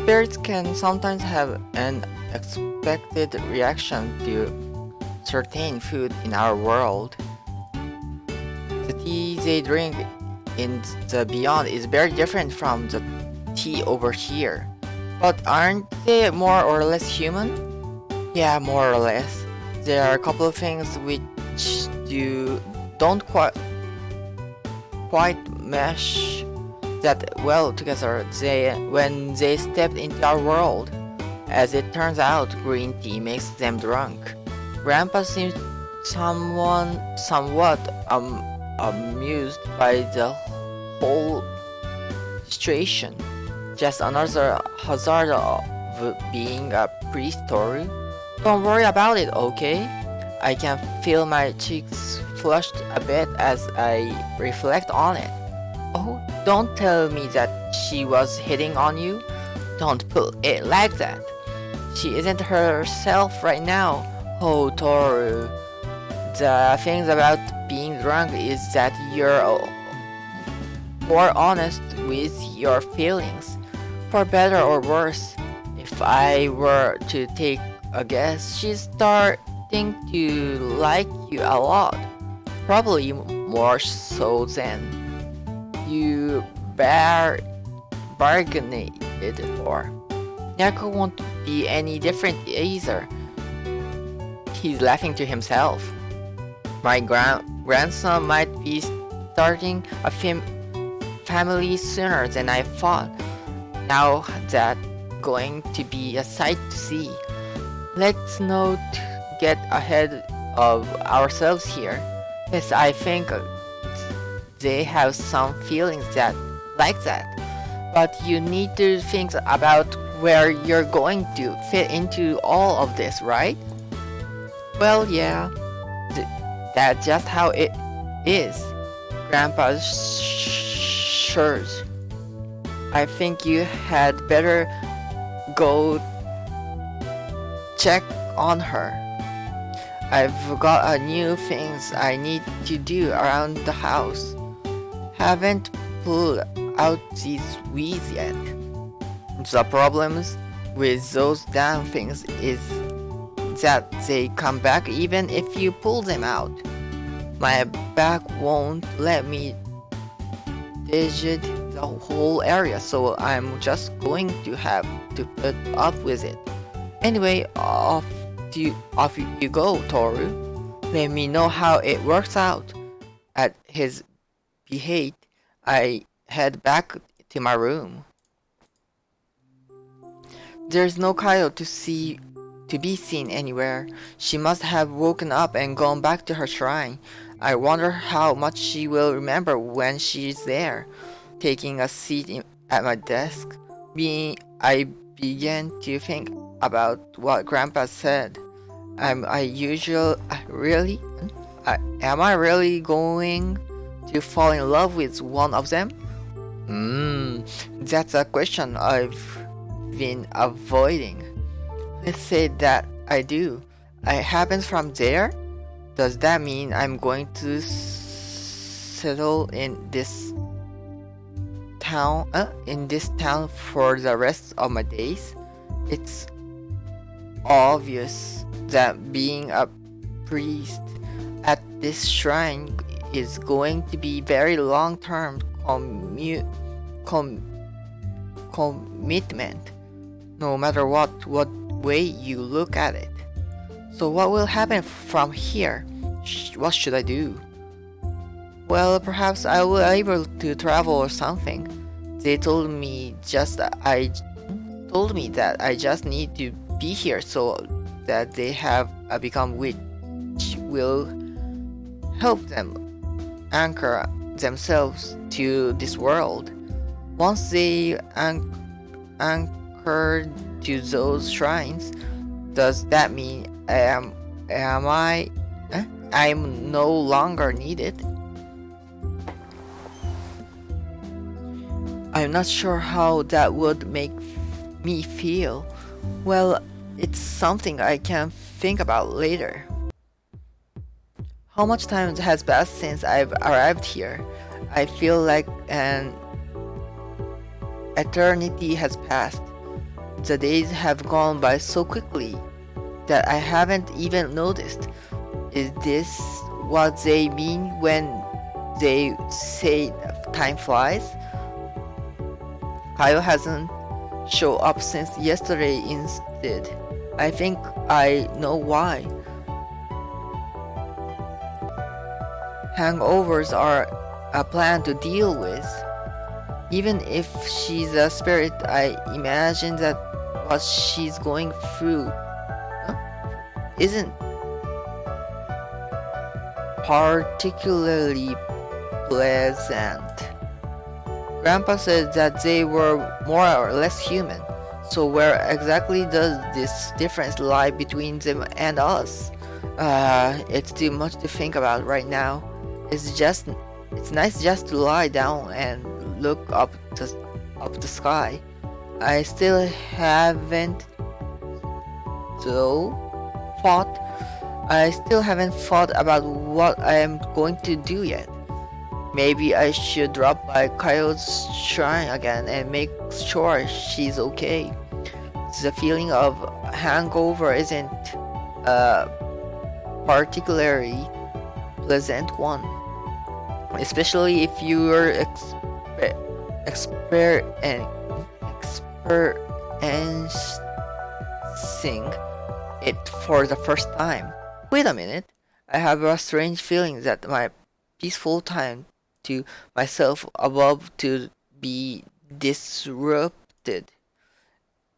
Spirits can sometimes have an unexpected reaction to certain food in our world. The tea they drink in the beyond is very different from the tea over here. But aren't they more or less human? Yeah, more or less. There are a couple of things which you don't quite mesh that well together when they stepped into our world. As it turns out, green tea makes them drunk. Grandpa seems somewhat amused by the whole situation. Just another hazard of being a priest, Toru. Don't worry about it, okay? I can feel my cheeks flushed a bit as I reflect on it. Oh, don't tell me that she was hitting on you. Don't put it like that. She isn't herself right now. Oh, Toru. The thing about being drunk is that you're more honest with your feelings. For better or worse, if I were to take a guess, she's starting to like you a lot. Probably more so than you bargained for. Nyako won't be any different either. He's laughing to himself. My grandson might be starting a family sooner than I thought. Now that's going to be a sight to see. Let's not get ahead of ourselves here. Yes, I think they have some feelings that like that. But you need to think about where you're going to fit into all of this, right? Well, yeah, that's just how it is. Grandpa shrugs. I think you had better go check on her. I've got a new things I need to do around the house. Haven't pulled out these weeds yet. The problems with those damn things is that they come back even if you pull them out. My back won't let me digit the whole area, so I'm just going to have to put up with it. Anyway, off you go, Toru. Let me know how it works out. At his behest, I head back to my room. There's no Kaio to be seen anywhere. She must have woken up and gone back to her shrine. I wonder how much she will remember when she's there. Taking a seat at my desk, I began to think about what Grandpa said. Am I really going to fall in love with one of them? That's a question I've been avoiding. Let's say that I do. It happens from there? Does that mean I'm going to settle in this town for the rest of my days? It's obvious that being a priest at this shrine is going to be very long-term commitment, no matter what way you look at it. So what will happen from here? What should I do? Well, perhaps I will be able to travel or something. They told me that I just need to be here so that they have become which will help them anchor themselves to this world. Once they anchored to those shrines, does that mean I'm no longer needed? I'm not sure how that would make me feel. Well, it's something I can think about later. How much time has passed since I've arrived here? I feel like an eternity has passed. the days have gone by so quickly that I haven't even noticed. Is this what they mean when they say time flies? Kaio hasn't shown up since yesterday instead. I think I know why. Hangovers are a plan to deal with. Even if she's a spirit, I imagine that what she's going through isn't particularly pleasant. Grandpa said that they were more or less human, so where exactly does this difference lie between them and us? It's too much to think about right now. It's nice just to lie down and look up the sky. I still haven't though thought I still haven't thought about what I am going to do yet. Maybe I should drop by Kaio's shrine again and make sure she's okay. The feeling of hangover isn't a particularly pleasant one, especially if you're experiencing it for the first time. Wait a minute, I have a strange feeling that my peaceful time to myself above to be disrupted.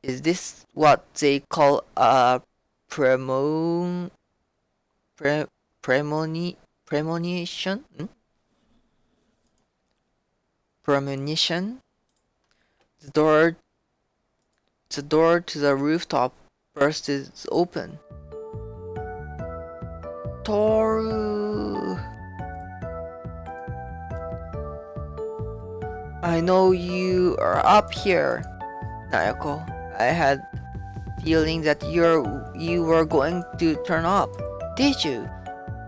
Is this what they call a premonition? Premonition? The door to the rooftop bursts open. Toru! I know you are up here, Nayako. I had feeling that you were going to turn up. Did you?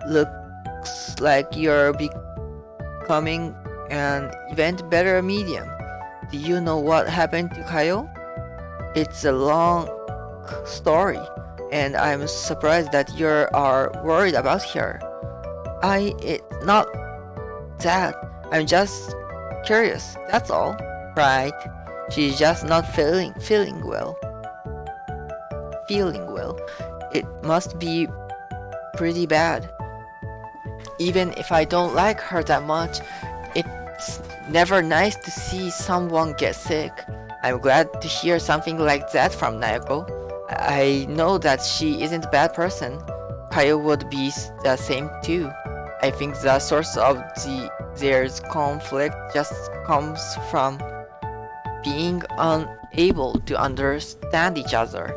Looks like you're becoming an even better medium. Do you know what happened to Kaio? It's a long story, and I'm surprised that you are worried about her. It's not that. I'm just curious, that's all. Right? She's just not feeling well. It must be pretty bad. Even if I don't like her that much, it's never nice to see someone get sick. I'm glad to hear something like that from Nayako. I know that she isn't a bad person. Kaio would be the same too. I think the source of their conflict just comes from being unable to understand each other.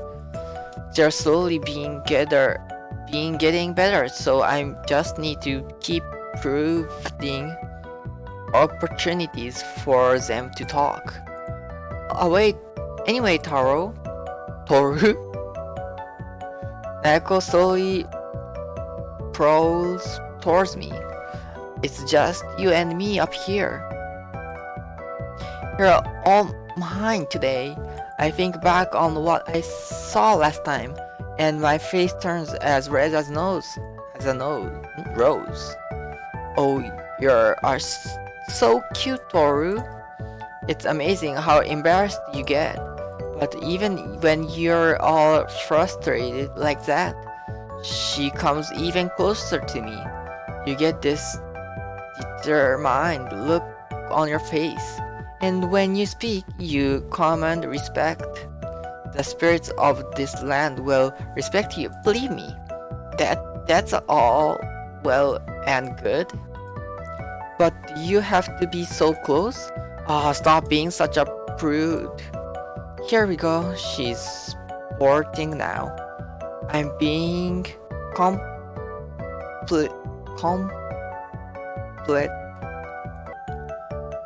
They're slowly being getting better, so I just need to keep providing opportunities for them to talk. Oh wait, anyway, Toru? Echo slowly prowls towards me. It's just you and me up here. You're all mine today. I think back on what I saw last time, and my face turns as red as a rose. Oh, you are so cute, Toru. It's amazing how embarrassed you get. But even when you're all frustrated like that, she comes even closer to me. You get this determined look on your face. And when you speak, you command respect. The spirits of this land will respect you, believe me. That's all well and good. But you have to be so close? Stop being such a prude. Here we go, she's sporting now. I'm being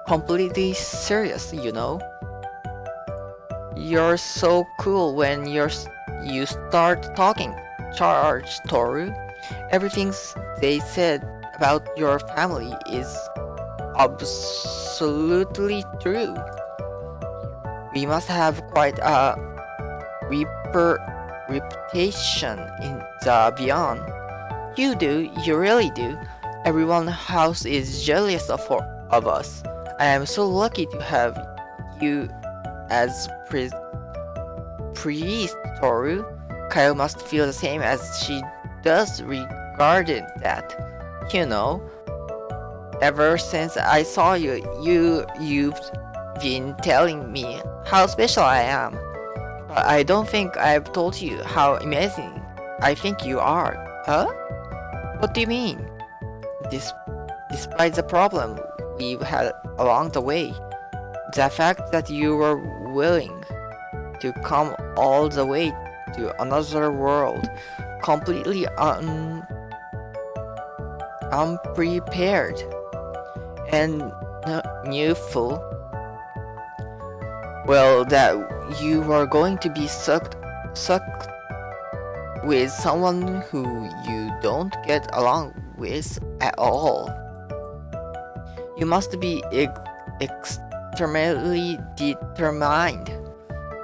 completely serious, you know. You're so cool when you start talking. Charge, Toru. Everything they said about your family is absolutely true. We must have quite a reputation in the beyond. You do, you really do. Everyone house is jealous of us. I am so lucky to have you as priest, Toru. Kyle must feel the same as she does regarding that. You know, ever since I saw you, you've been telling me how special I am. But I don't think I've told you how amazing I think you are. Huh? What do you mean? Despite the problem we've had along the way, the fact that you were willing to come all the way to another world completely unprepared and newful, well, that you were going to be sucked with someone who you don't get along with at all. You must be extremely determined.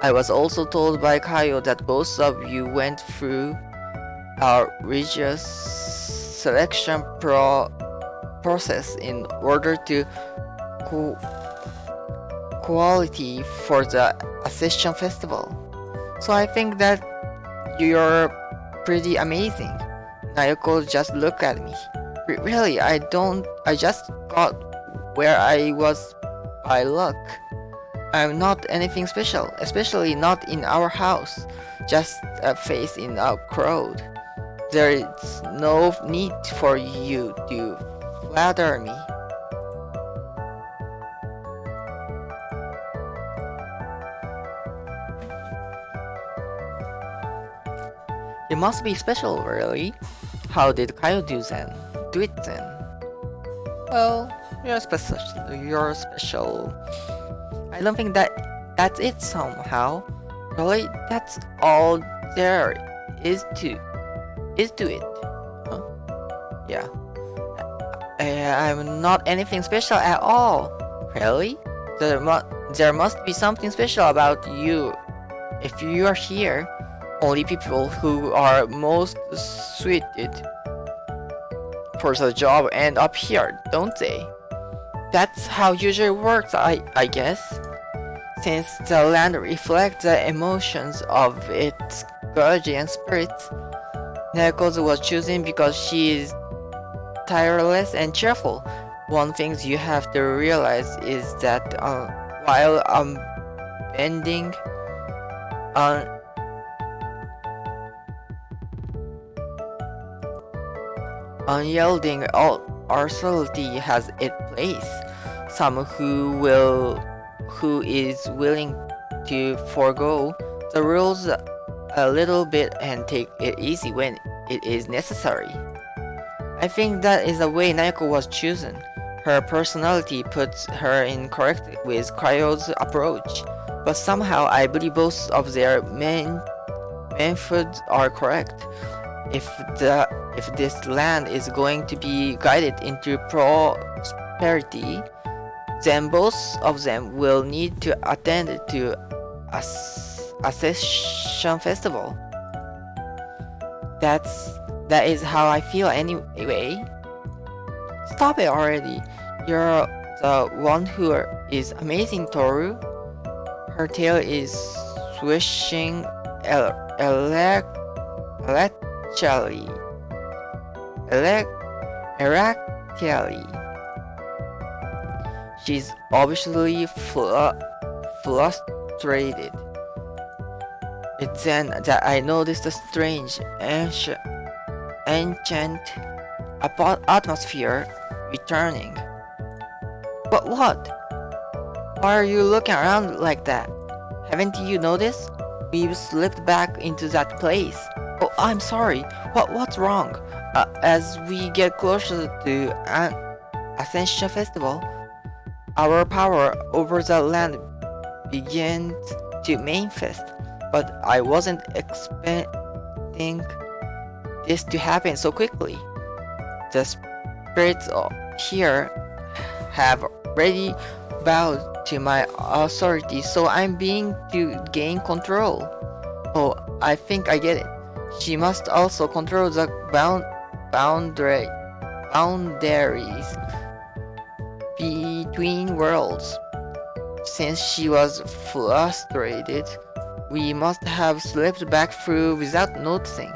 I was also told by Kaio that both of you went through a rigorous selection process in order to quality for the Ascension Festival. So I think that you're pretty amazing. Nayoko just looked at me. Really, I just got where I was by luck. I'm not anything special, especially not in our house. Just a face in a crowd. There is no need for you to flatter me. You must be special, really. How did Kaio do it then? Well, you're special. You're special. I don't think that's it somehow. Really, that's all there is to it. Huh? Yeah. I'm not anything special at all. Really? There must be something special about you. If you are here, only people who are most suited for the job end up here, don't they? That's how usually works, I guess. Since the land reflects the emotions of its guardian spirits, Neko's was chosen because she is tireless and cheerful. One thing you have to realize is that while bending unyielding authority has its place. Some who is willing to forego the rules a little bit and take it easy when it is necessary. I think that is the way Naoko was chosen. Her personality puts her in correct with Kaio's approach, but somehow I believe both of their methods are correct. If this land is going to be guided into prosperity, then both of them will need to attend to a session festival. That is how I feel anyway. Stop it already. You're the one who is amazing, Toru. Her tail is swishing electrically. She's obviously frustrated. It's then that I noticed a strange ancient atmosphere returning. But what? Why are you looking around like that? Haven't you noticed? We've slipped back into that place. Oh, I'm sorry. What's wrong? As we get closer to an Ascension Festival, our power over the land begins to manifest. But I wasn't expecting this to happen so quickly. The spirits here have already bowed to my authority, so I'm being to gain control. Oh, I think I get it. She must also control the boundaries between worlds. Since she was frustrated, we must have slipped back through without noticing.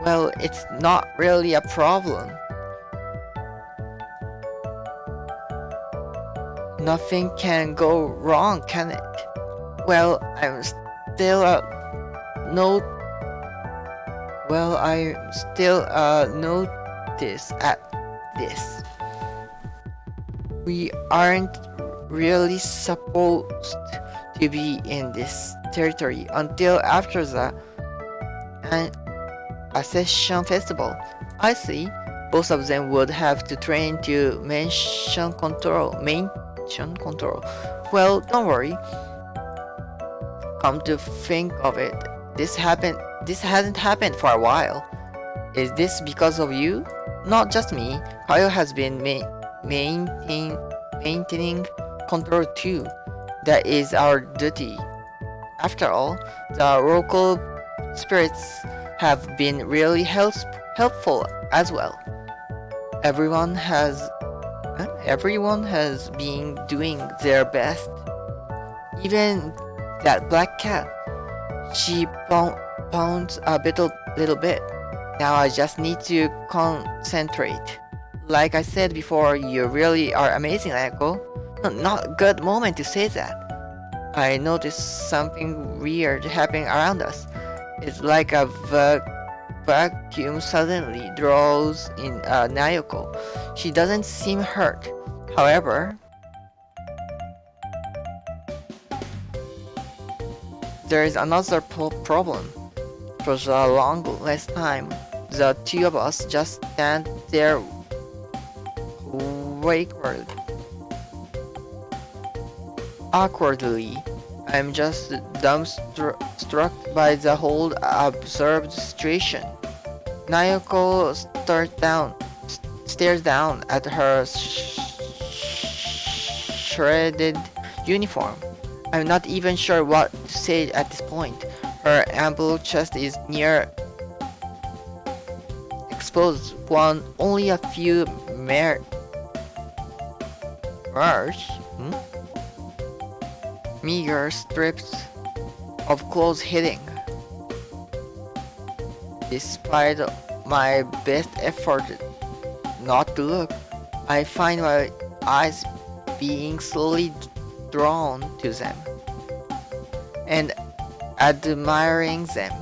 Well, it's not really a problem. Nothing can go wrong, can it? Well, I'm still no. Well, I'm still notice at this. We aren't really supposed to be in this territory until after the Ascension Festival. I see. Both of them would have to train to mention control. Well, don't worry. Come to think of it, this hasn't happened for a while. Is this because of you? Not just me. Kyle has been maintaining control too. That is our duty. After all, the local spirits have been really helpful as well. Everyone has been doing their best. Even that black cat. She pounds a little bit. Now I just need to concentrate. Like I said before, you really are amazing, Ayako. Not a good moment to say that. I noticed something weird happening around us. It's like a vacuum suddenly draws in Nayoko. She doesn't seem hurt. However, there is another problem. For the longest time, the two of us just stand there awkwardly. I'm just dumbstruck by the whole absurd situation. Nayoko stares down at her shredded uniform. I'm not even sure what to say at this point. Her ample chest is near exposed, only a few meager strips of clothes hitting. Despite my best effort not to look, I find my eyes being slowly drawn to them and admiring them.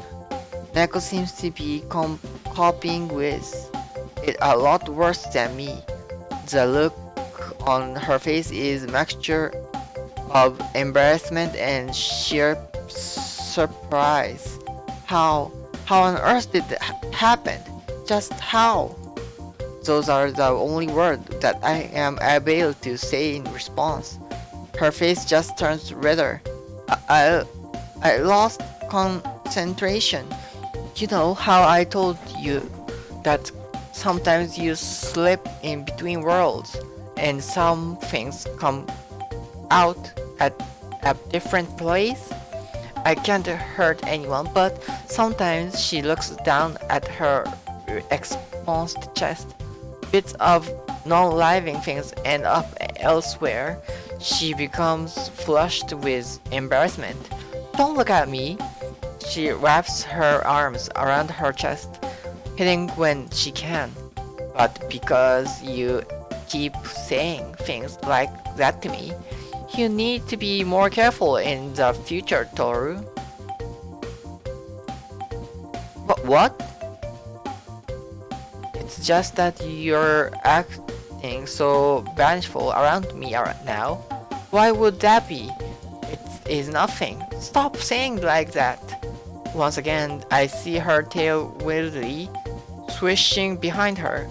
Neko seems to be coping with it a lot worse than me. The look on her face is a mixture of embarrassment and sheer surprise. How on earth did that happen? Just how? Those are the only words that I am able to say in response. Her face just turns redder. I lost concentration. You know how I told you that sometimes you slip in between worlds and some things come out at a different place? I can't hurt anyone, but sometimes she looks down at her exposed chest. Bits of non-living things end up elsewhere. She becomes flushed with embarrassment. Don't look at me. She wraps her arms around her chest, hitting when she can. But because you keep saying things like that to me, you need to be more careful in the future, Toru. But what? It's just that you're acting so bashful around me right now. Why would that be? It is nothing. Stop saying like that. Once again, I see her tail weirdly swishing behind her.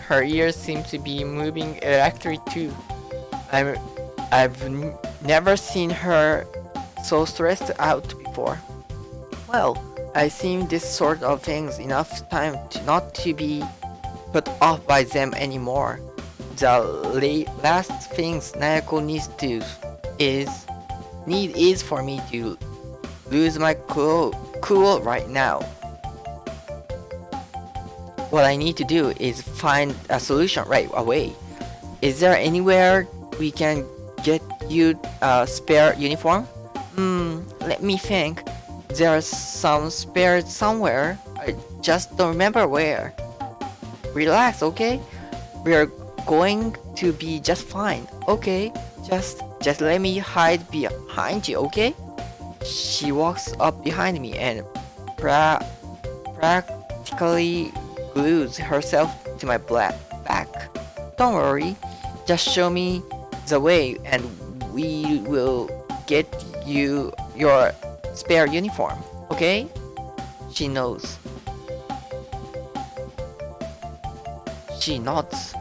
Her ears seem to be moving electrically too. I've never seen her so stressed out before. Well, I've seen this sort of things enough time to not to be put off by them anymore. The last things Nayako needs is for me to lose my cool right now. What I need to do is find a solution right away. Is there anywhere we can get you a spare uniform? Let me think. There's some spare somewhere. I just don't remember where. Relax, okay? We're going to be just fine. Okay, just let me hide behind you, okay? She walks up behind me and practically glues herself to my back. Don't worry, just show me the way and we will get you your spare uniform, okay? She knows. She nods.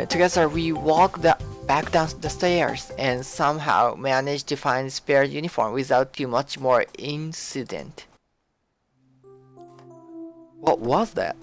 Together we walk back down the stairs and somehow manage to find spare uniform without too much more incident. What was that?